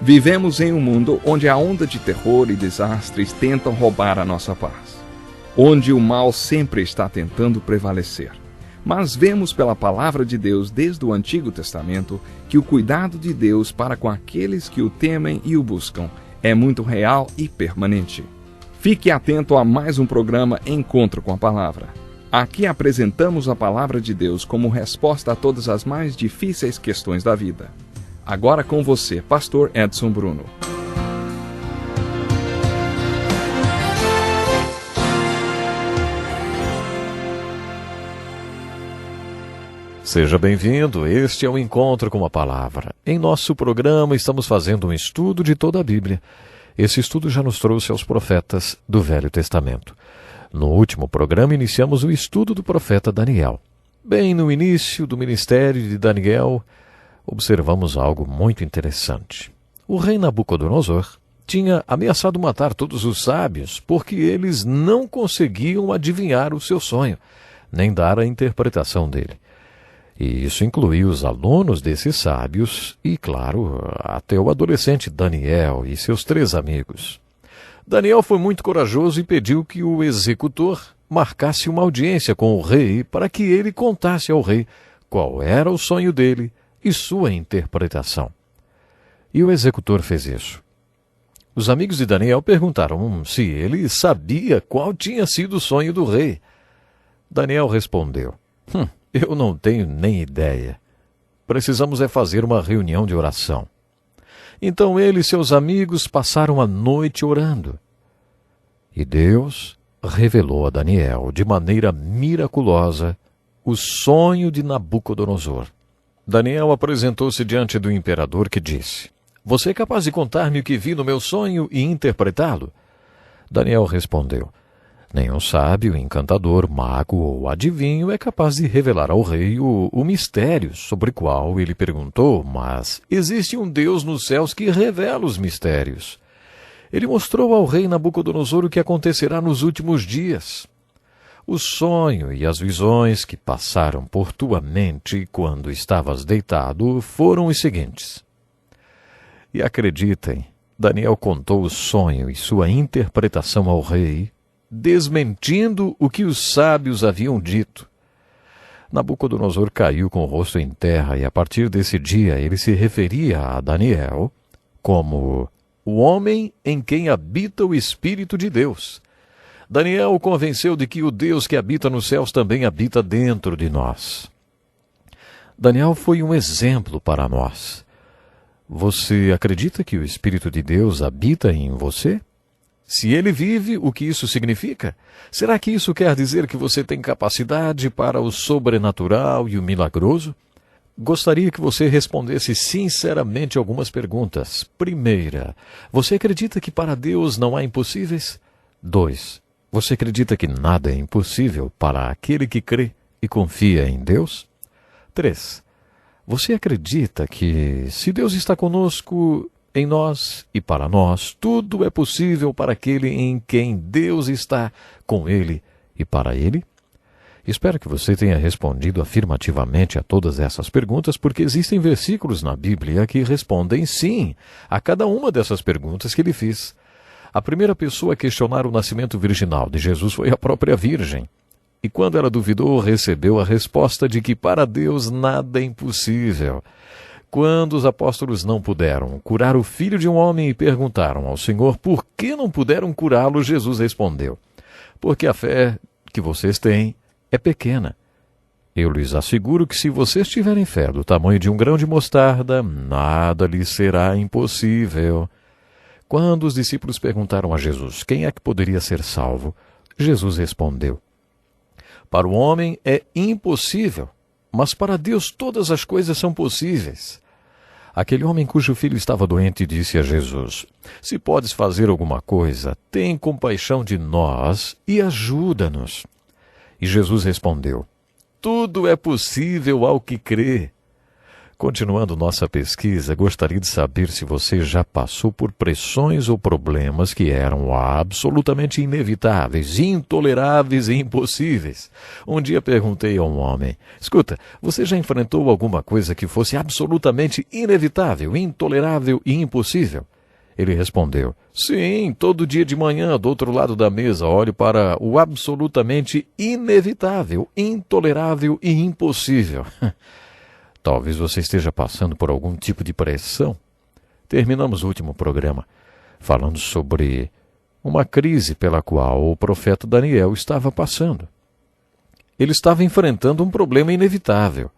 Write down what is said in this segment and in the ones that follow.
Vivemos em um mundo onde a onda de terror e desastres tentam roubar a nossa paz, onde o mal sempre está tentando prevalecer. Mas vemos pela palavra de Deus desde o Antigo Testamento que o cuidado de Deus para com aqueles que o temem e o buscam é muito real e permanente. Fique atento a mais um programa Encontro com a Palavra. Aqui apresentamos a palavra de Deus como resposta a todas as mais difíceis questões da vida. Agora com você, Pastor Edson Bruno. Seja bem-vindo, este é o Encontro com a Palavra. Em nosso programa estamos fazendo um estudo de toda a Bíblia. Esse estudo já nos trouxe aos profetas do Velho Testamento. No último programa iniciamos o estudo do profeta Daniel. Bem no início do ministério de Daniel, observamos algo muito interessante. O rei Nabucodonosor tinha ameaçado matar todos os sábios porque eles não conseguiam adivinhar o seu sonho, nem dar a interpretação dele. E isso incluía os alunos desses sábios e, claro, até o adolescente Daniel e seus 3 amigos. Daniel foi muito corajoso e pediu que o executor marcasse uma audiência com o rei para que ele contasse ao rei qual era o sonho dele e sua interpretação. E o executor fez isso. Os amigos de Daniel perguntaram se ele sabia qual tinha sido o sonho do rei. Daniel respondeu: eu não tenho nem ideia. Precisamos fazer uma reunião de oração. Então ele e seus amigos passaram a noite orando. E Deus revelou a Daniel, de maneira miraculosa, o sonho de Nabucodonosor. Daniel apresentou-se diante do imperador, que disse: você é capaz de contar-me o que vi no meu sonho e interpretá-lo? Daniel respondeu: nenhum sábio, encantador, mago ou adivinho é capaz de revelar ao rei o mistério sobre o qual ele perguntou, mas existe um Deus nos céus que revela os mistérios. Ele mostrou ao rei Nabucodonosor o que acontecerá nos últimos dias. O sonho e as visões que passaram por tua mente quando estavas deitado foram os seguintes. E acreditem, Daniel contou o sonho e sua interpretação ao rei, desmentindo o que os sábios haviam dito. Nabucodonosor caiu com o rosto em terra e a partir desse dia ele se referia a Daniel como o homem em quem habita o Espírito de Deus. Daniel o convenceu de que o Deus que habita nos céus também habita dentro de nós. Daniel foi um exemplo para nós. Você acredita que o Espírito de Deus habita em você? Se ele vive, o que isso significa? Será que isso quer dizer que você tem capacidade para o sobrenatural e o milagroso? Gostaria que você respondesse sinceramente algumas perguntas. Primeira, você acredita que para Deus não há impossíveis? 2, você acredita que nada é impossível para aquele que crê e confia em Deus? 3, você acredita que se Deus está conosco, em nós e para nós, tudo é possível para aquele em quem Deus está, com ele e para ele? Espero que você tenha respondido afirmativamente a todas essas perguntas, porque existem versículos na Bíblia que respondem sim a cada uma dessas perguntas que lhe fiz. A primeira pessoa a questionar o nascimento virginal de Jesus foi a própria Virgem. E quando ela duvidou, recebeu a resposta de que para Deus nada é impossível. Quando os apóstolos não puderam curar o filho de um homem e perguntaram ao Senhor por que não puderam curá-lo, Jesus respondeu: porque a fé que vocês têm é pequena. Eu lhes asseguro que se vocês tiverem fé do tamanho de um grão de mostarda, nada lhes será impossível. Quando os discípulos perguntaram a Jesus quem é que poderia ser salvo, Jesus respondeu: para o homem é impossível, mas para Deus todas as coisas são possíveis. Aquele homem cujo filho estava doente disse a Jesus: se podes fazer alguma coisa, tem compaixão de nós e ajuda-nos. E Jesus respondeu: tudo é possível ao que crê. Continuando nossa pesquisa, gostaria de saber se você já passou por pressões ou problemas que eram absolutamente inevitáveis, intoleráveis e impossíveis. Um dia perguntei a um homem: escuta, você já enfrentou alguma coisa que fosse absolutamente inevitável, intolerável e impossível? Ele respondeu: sim, todo dia de manhã, do outro lado da mesa, olho para o absolutamente inevitável, intolerável e impossível. Talvez você esteja passando por algum tipo de pressão. Terminamos o último programa falando sobre uma crise pela qual o profeta Daniel estava passando. Ele estava enfrentando um problema inevitável.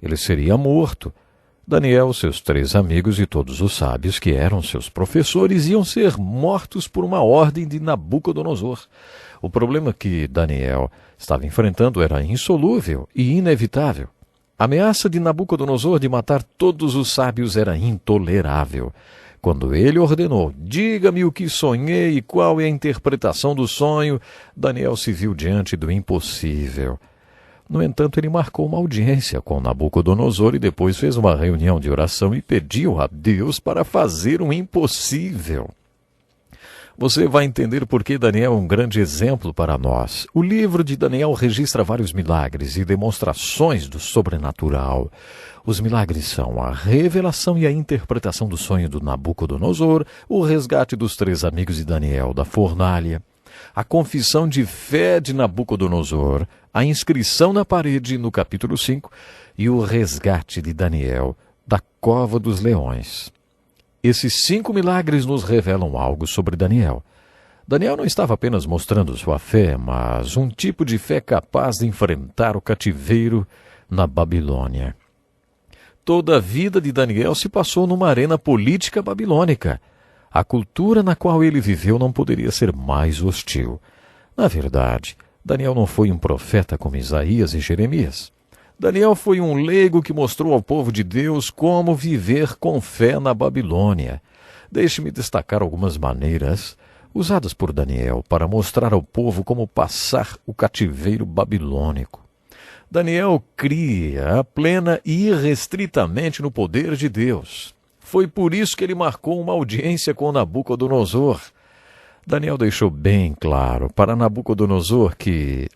Ele seria morto. Daniel, seus 3 amigos e todos os sábios que eram seus professores iam ser mortos por uma ordem de Nabucodonosor. O problema que Daniel estava enfrentando era insolúvel e inevitável. A ameaça de Nabucodonosor de matar todos os sábios era intolerável. Quando ele ordenou: diga-me o que sonhei e qual é a interpretação do sonho, Daniel se viu diante do impossível. No entanto, ele marcou uma audiência com Nabucodonosor e depois fez uma reunião de oração e pediu a Deus para fazer o impossível. Você vai entender por que Daniel é um grande exemplo para nós. O livro de Daniel registra vários milagres e demonstrações do sobrenatural. Os milagres são a revelação e a interpretação do sonho do Nabucodonosor, o resgate dos 3 amigos de Daniel da fornalha, a confissão de fé de Nabucodonosor, a inscrição na parede no capítulo 5 e o resgate de Daniel da cova dos leões. Esses 5 milagres nos revelam algo sobre Daniel. Daniel não estava apenas mostrando sua fé, mas um tipo de fé capaz de enfrentar o cativeiro na Babilônia. Toda a vida de Daniel se passou numa arena política babilônica. A cultura na qual ele viveu não poderia ser mais hostil. Na verdade, Daniel não foi um profeta como Isaías e Jeremias. Daniel foi um leigo que mostrou ao povo de Deus como viver com fé na Babilônia. Deixe-me destacar algumas maneiras usadas por Daniel para mostrar ao povo como passar o cativeiro babilônico. Daniel cria plena e irrestritamente no poder de Deus. Foi por isso que ele marcou uma audiência com Nabucodonosor. Daniel deixou bem claro para Nabucodonosor que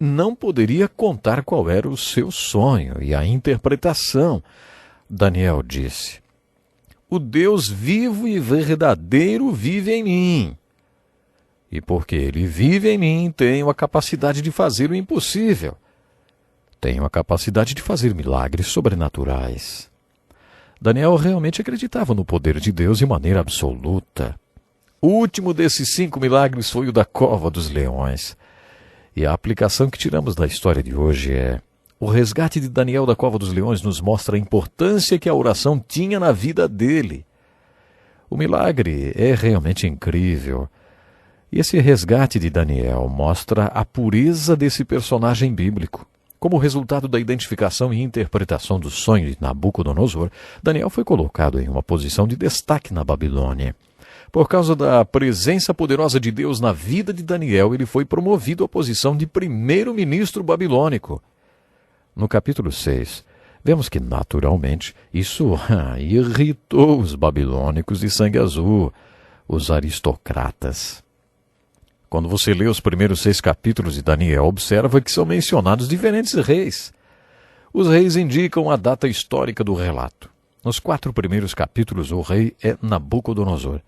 não poderia contar qual era o seu sonho e a interpretação. Daniel disse: o Deus vivo e verdadeiro vive em mim. E porque ele vive em mim, tenho a capacidade de fazer o impossível. Tenho a capacidade de fazer milagres sobrenaturais. Daniel realmente acreditava no poder de Deus de maneira absoluta. O último desses 5 milagres foi o da cova dos leões. E a aplicação que tiramos da história de hoje é: o resgate de Daniel da cova dos leões nos mostra a importância que a oração tinha na vida dele. O milagre é realmente incrível. E esse resgate de Daniel mostra a pureza desse personagem bíblico. Como resultado da identificação e interpretação do sonho de Nabucodonosor, Daniel foi colocado em uma posição de destaque na Babilônia. Por causa da presença poderosa de Deus na vida de Daniel, ele foi promovido à posição de primeiro-ministro babilônico. No capítulo 6, vemos que, naturalmente, isso irritou os babilônicos de sangue azul, os aristocratas. Quando você lê os primeiros 6 capítulos de Daniel, observa que são mencionados diferentes reis. Os reis indicam a data histórica do relato. Nos 4 primeiros capítulos, o rei é Nabucodonosor.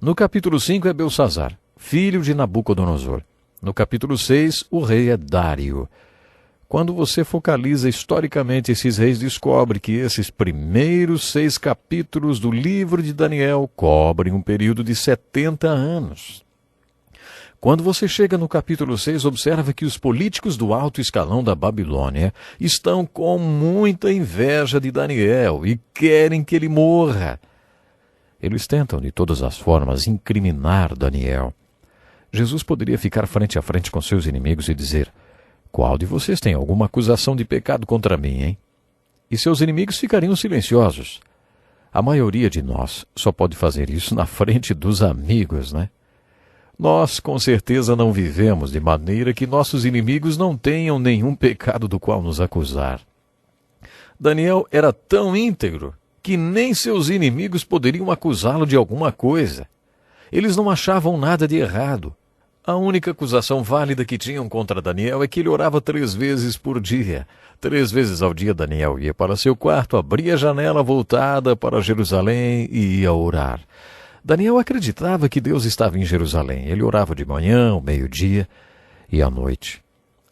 No capítulo 5 é Belsazar, filho de Nabucodonosor. No capítulo 6, o rei é Dário. Quando você focaliza historicamente esses reis, descobre que esses primeiros 6 capítulos do livro de Daniel cobrem um período de 70 anos. Quando você chega no capítulo 6, observa que os políticos do alto escalão da Babilônia estão com muita inveja de Daniel e querem que ele morra. Eles tentam, de todas as formas, incriminar Daniel. Jesus poderia ficar frente a frente com seus inimigos e dizer: qual de vocês tem alguma acusação de pecado contra mim, hein? E seus inimigos ficariam silenciosos. A maioria de nós só pode fazer isso na frente dos amigos, né? Nós, com certeza, não vivemos de maneira que nossos inimigos não tenham nenhum pecado do qual nos acusar. Daniel era tão íntegro que nem seus inimigos poderiam acusá-lo de alguma coisa. Eles não achavam nada de errado. A única acusação válida que tinham contra Daniel é que ele orava 3 vezes por dia. 3 vezes ao dia Daniel ia para seu quarto, abria a janela voltada para Jerusalém e ia orar. Daniel acreditava que Deus estava em Jerusalém. Ele orava de manhã, ao meio-dia e à noite.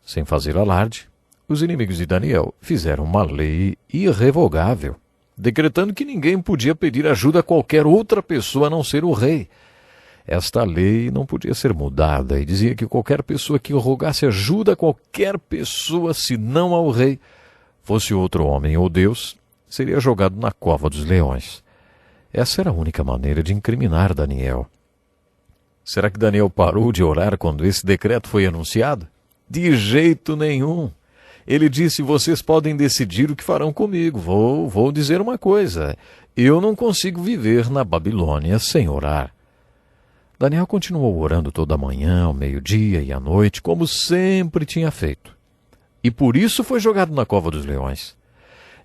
Sem fazer alarde, os inimigos de Daniel fizeram uma lei irrevogável, decretando que ninguém podia pedir ajuda a qualquer outra pessoa a não ser o rei. Esta lei não podia ser mudada e dizia que qualquer pessoa que rogasse ajuda a qualquer pessoa, se não ao rei, fosse outro homem ou Deus, seria jogado na cova dos leões. Essa era a única maneira de incriminar Daniel. Será que Daniel parou de orar quando esse decreto foi anunciado? De jeito nenhum. Ele disse: vocês podem decidir o que farão comigo. Vou dizer uma coisa. Eu não consigo viver na Babilônia sem orar. Daniel continuou orando toda a manhã, ao meio-dia e à noite, como sempre tinha feito. E por isso foi jogado na cova dos leões.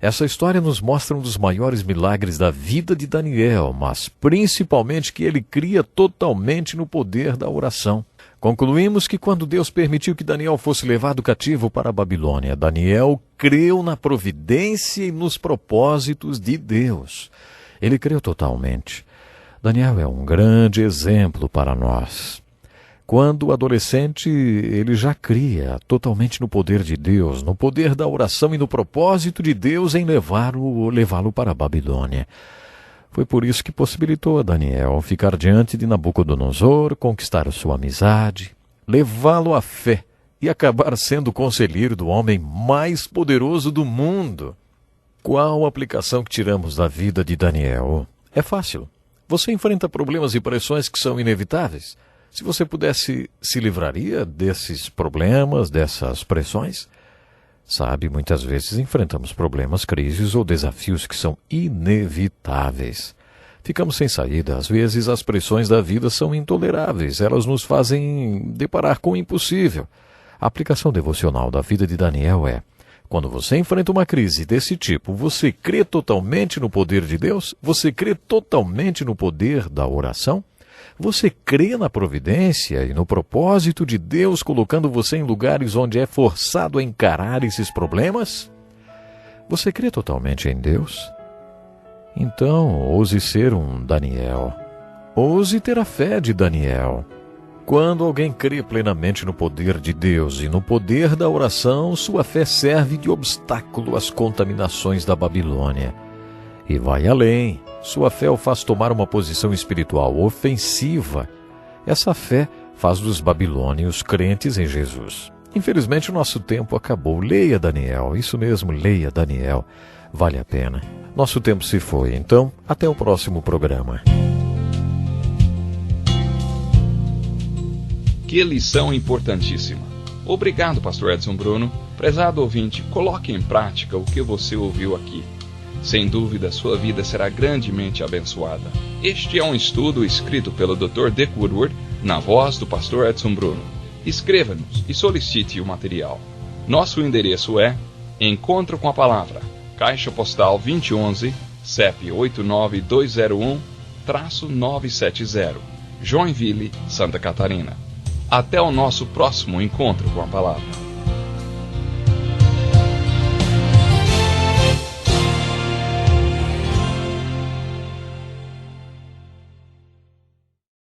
Essa história nos mostra um dos maiores milagres da vida de Daniel, mas principalmente que ele cria totalmente no poder da oração. Concluímos que quando Deus permitiu que Daniel fosse levado cativo para a Babilônia, Daniel creu na providência e nos propósitos de Deus. Ele creu totalmente. Daniel é um grande exemplo para nós. Quando adolescente, ele já cria totalmente no poder de Deus, no poder da oração e no propósito de Deus em levá-lo para a Babilônia. Foi por isso que possibilitou a Daniel ficar diante de Nabucodonosor, conquistar a sua amizade, levá-lo à fé e acabar sendo o conselheiro do homem mais poderoso do mundo. Qual a aplicação que tiramos da vida de Daniel? É fácil. Você enfrenta problemas e pressões que são inevitáveis. Se você pudesse, se livraria desses problemas, dessas pressões? Sabe, muitas vezes enfrentamos problemas, crises ou desafios que são inevitáveis. Ficamos sem saída. Às vezes as pressões da vida são intoleráveis. Elas nos fazem deparar com o impossível. A aplicação devocional da vida de Daniel é: quando você enfrenta uma crise desse tipo, você crê totalmente no poder de Deus? Você crê totalmente no poder da oração? Você crê na providência e no propósito de Deus colocando você em lugares onde é forçado a encarar esses problemas? Você crê totalmente em Deus? Então, ouse ser um Daniel. Ouse ter a fé de Daniel. Quando alguém crê plenamente no poder de Deus e no poder da oração, sua fé serve de obstáculo às contaminações da Babilônia. E vai além. Sua fé o faz tomar uma posição espiritual ofensiva. Essa fé faz dos babilônios crentes em Jesus. Infelizmente, o nosso tempo acabou. Leia Daniel. Isso mesmo, leia Daniel. Vale a pena. Nosso tempo se foi, então até o próximo programa. Que lição importantíssima. Obrigado, Pastor Edson Bruno. Prezado ouvinte, coloque em prática o que você ouviu aqui. Sem dúvida, sua vida será grandemente abençoada. Este é um estudo escrito pelo Dr. Dick Woodward, na voz do Pastor Edson Bruno. Escreva-nos e solicite o material. Nosso endereço é Encontro com a Palavra, Caixa Postal 2011, CEP 89201-970, Joinville, Santa Catarina. Até o nosso próximo encontro com a Palavra.